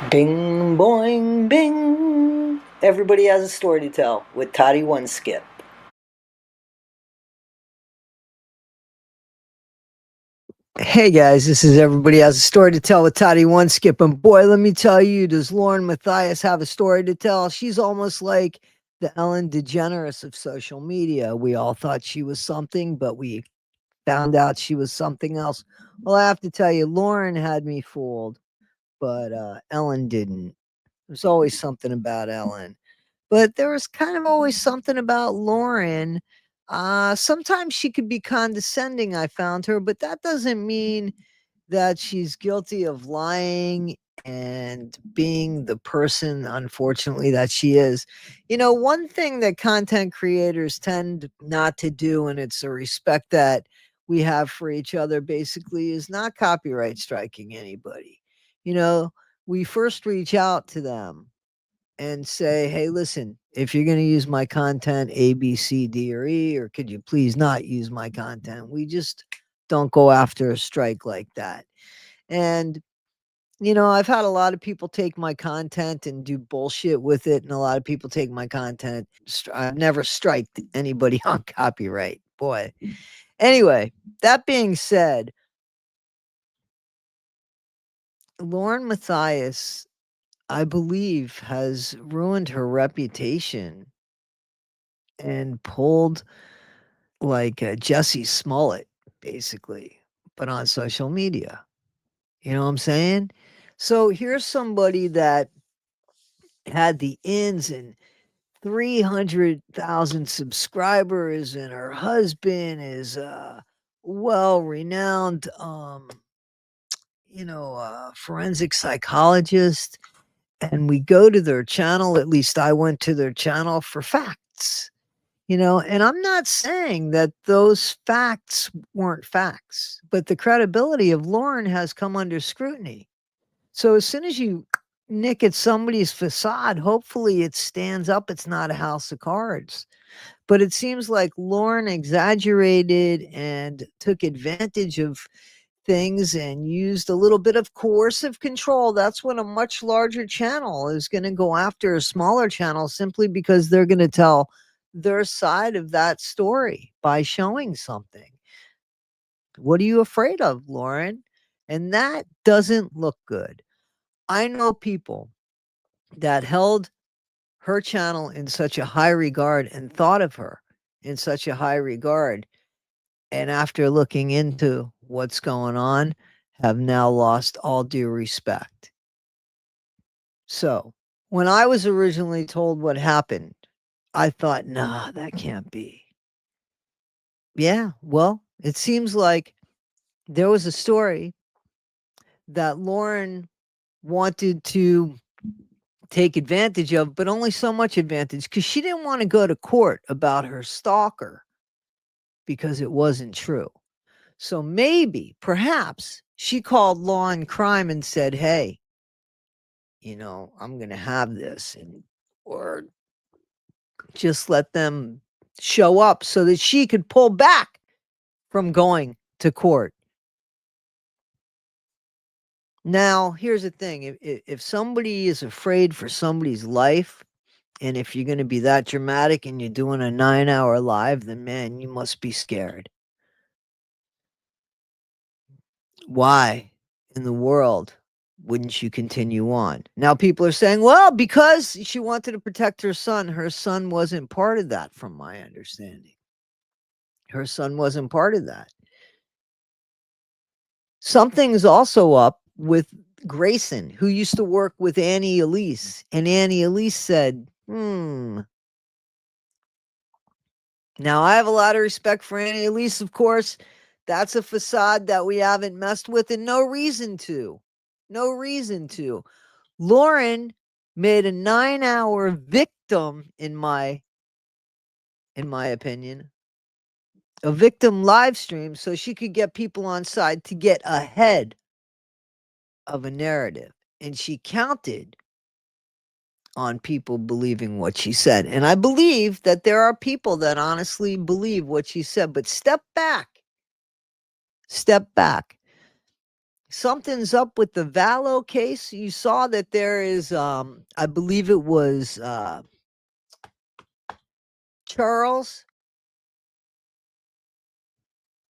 Bing boing bing. Everybody has a story to tell with Toddy One Skip. Hey guys, this is Everybody Has a Story to Tell with Toddy One Skip. And boy, let me tell you, does Lauren Matthias have a story to tell? She's almost like the Ellen DeGeneres of social media. We all thought she was something, but we found out she was something else. Well, I have to tell you, Lauren had me fooled, but Ellen didn't. There's always something about Ellen. But there was kind of always something about Lauren. Sometimes she could be condescending, I found her, but that doesn't mean that she's guilty of lying and being the person, unfortunately, that she is. You know, one thing that content creators tend not to do, and it's a respect that we have for each other, basically, is not copyright striking anybody. You know, we first reach out to them and say, hey, listen, if you're going to use my content, A, B, C, D, or E, or could you please not use my content? We just don't go after a strike like that. And, you know, I've had a lot of people take my content and do bullshit with it. And a lot of people take my content. I've never striked anybody on copyright. Boy. Anyway, that being said, Lauren Matthias, I believe, has ruined her reputation and pulled like Jesse Smollett, basically, but on social media. You know what I'm saying? So here's somebody that had the ins and 300,000 subscribers, and her husband is a well renowned, forensic psychologist. And we go to their channel, at least I went to their channel for facts. You know, and I'm not saying that those facts weren't facts, but the credibility of Lauren has come under scrutiny. So as soon as you nick at somebody's facade, hopefully it stands up. It's not a house of cards. But it seems like Lauren exaggerated and took advantage of things and used a little bit of coercive control. That's when a much larger channel is going to go after a smaller channel simply because they're going to tell their side of that story by showing something. What are you afraid of, Lauren? And that doesn't look good. I know people that held her channel in such a high regard and thought of her in such a high regard. And after looking into what's going on, have now lost all due respect. So, when I was originally told what happened, I thought, nah, that can't be. Yeah, well, it seems like there was a story that Lauren wanted to take advantage of, but only so much advantage because she didn't want to go to court about her stalker because it wasn't true. So maybe, perhaps, she called Law and Crime and said, hey, you know, I'm going to have this, and or just let them show up so that she could pull back from going to court. Now, here's the thing. If somebody is afraid for somebody's life, and if you're going to be that dramatic and you're doing a 9-hour live, then man, you must be scared. Why in the world wouldn't you continue on? Now, people are saying, well, because she wanted to protect her son. Her son wasn't part of that, from my understanding. Her son wasn't part of that. Something's also up with Grayson, who used to work with Annie Elise. And Annie Elise said, Now, I have a lot of respect for Annie Elise, of course. That's a facade that we haven't messed with, and no reason to. No reason to. Lauren made a 9-hour victim, in my opinion, a victim live stream so she could get people on side to get ahead of a narrative. And she counted on people believing what she said. And I believe that there are people that honestly believe what she said, but step back. Step back. something's up with the Vallow case. You saw that there is, I believe it was Charles,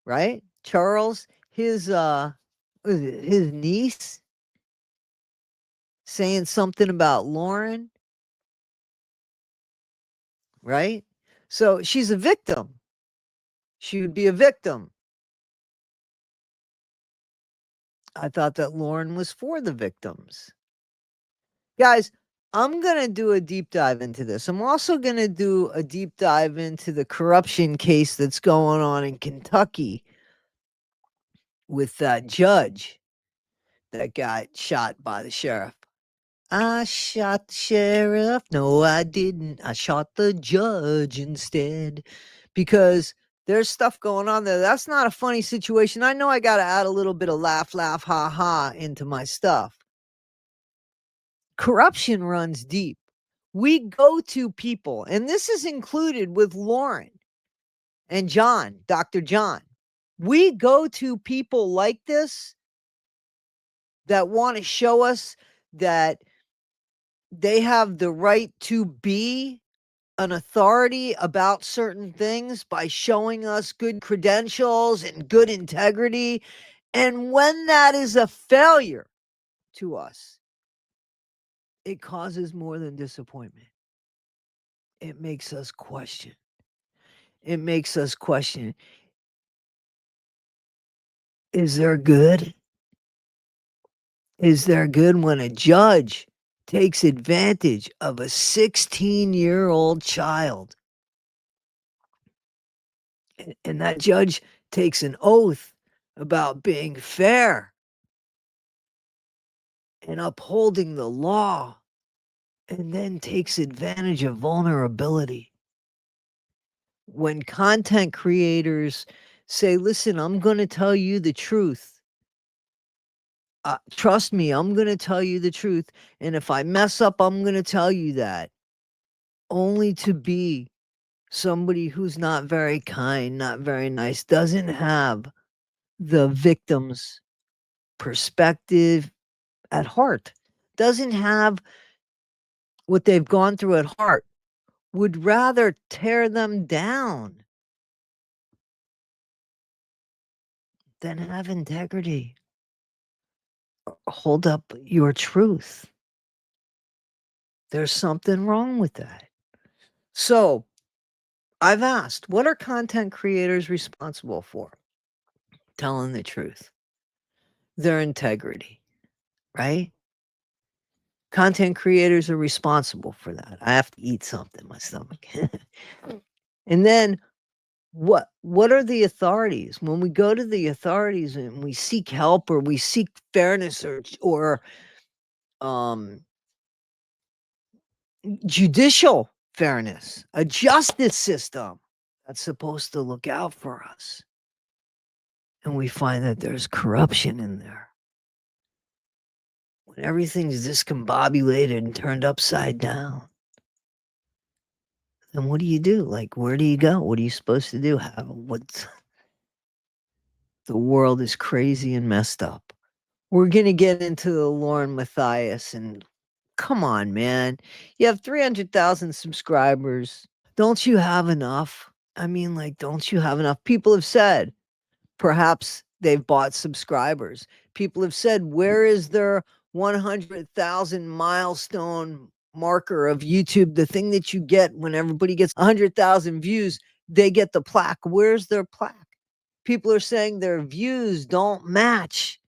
right? Charles, his niece saying something about Lauren, right? So she's a victim. She would be a victim. I thought that Lauren was for the victims. Guys, I'm going to do a deep dive into this. I'm also going to do a deep dive into the corruption case that's going on in Kentucky with that judge that got shot by the sheriff. I shot the sheriff. No, I didn't. I shot the judge instead because there's stuff going on there. That's not a funny situation. I know I got to add a little bit of laugh, laugh, ha, ha into my stuff. Corruption runs deep. We go to people, and this is included with Lauren and John, Dr. John. We go to people like this that want to show us that they have the right to be an authority about certain things by showing us good credentials and good integrity. And when that is a failure to us, it causes more than disappointment. It makes us question. It makes us question, is there good? Is there good when a judge takes advantage of a 16-year-old child? And that judge takes an oath about being fair and upholding the law, and then takes advantage of vulnerability. When content creators say, listen, I'm going to tell you the truth. Trust me, I'm going to tell you the truth. And if I mess up, I'm going to tell you that. Only to be somebody who's not very kind, not very nice, doesn't have the victim's perspective at heart, doesn't have what they've gone through at heart, would rather tear them down than have integrity. Hold up your truth. There's something wrong with that. So I've asked, what are content creators responsible for? Telling the truth, their integrity, right? Content creators are responsible for that. I have to eat something, my stomach. And then what are the authorities? When we go to the authorities and we seek help or we seek fairness or judicial fairness, a justice system that's supposed to look out for us. And we find that there's corruption in there. When everything's discombobulated and turned upside down, then what do you do? Like, where do you go? What are you supposed to do? The world is crazy and messed up. We're going to get into the Lauren Matthias, and come on, man. You have 300,000 subscribers. Don't you have enough? I mean, like, don't you have enough? People have said perhaps they've bought subscribers. People have said, where is their 100,000 milestone marker of YouTube? The thing that you get when everybody gets 100,000 views, they get the plaque. Where's their plaque? People are saying their views don't match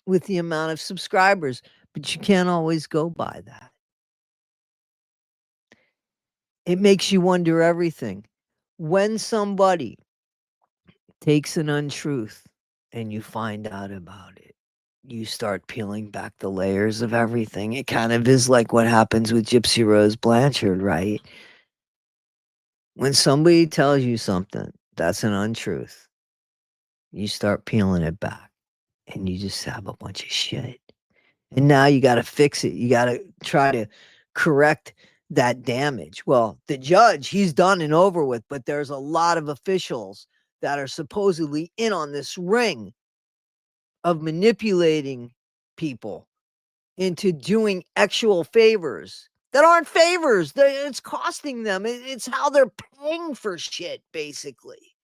with the amount of subscribers, but you can't always go by that. It makes you wonder everything. When somebody takes an untruth and you find out about it, you start peeling back the layers of everything. It kind of is like what happens with Gypsy Rose Blanchard, right? When somebody tells you something that's an untruth, you start peeling it back and you just have a bunch of shit. And now you got to fix it. You got to try to correct that damage. Well, the judge, he's done and over with, but there's a lot of officials that are supposedly in on this ring of manipulating people into doing actual favors that aren't favors. It's costing them. It's how they're paying for shit, basically,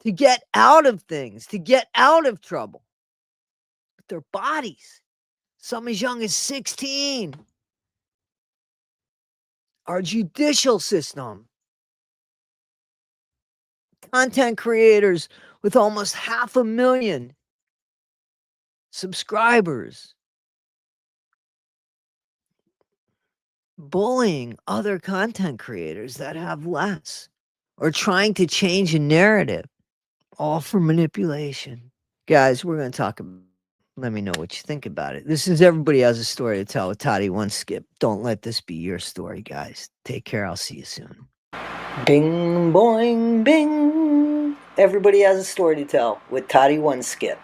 to get out of things, to get out of trouble with their bodies. Some as young as 16. Our judicial system, content creators with almost 500,000 subscribers, bullying other content creators that have less, or trying to change a narrative, all for manipulation. Guys, we're going to talk about. Let me know what you think about it. This is Everybody Has a Story to Tell with Toddy One Skip. Don't let this be your story, guys. Take care. I'll see you soon. Bing, boing, bing. Everybody Has a Story to Tell with Toddy One Skip.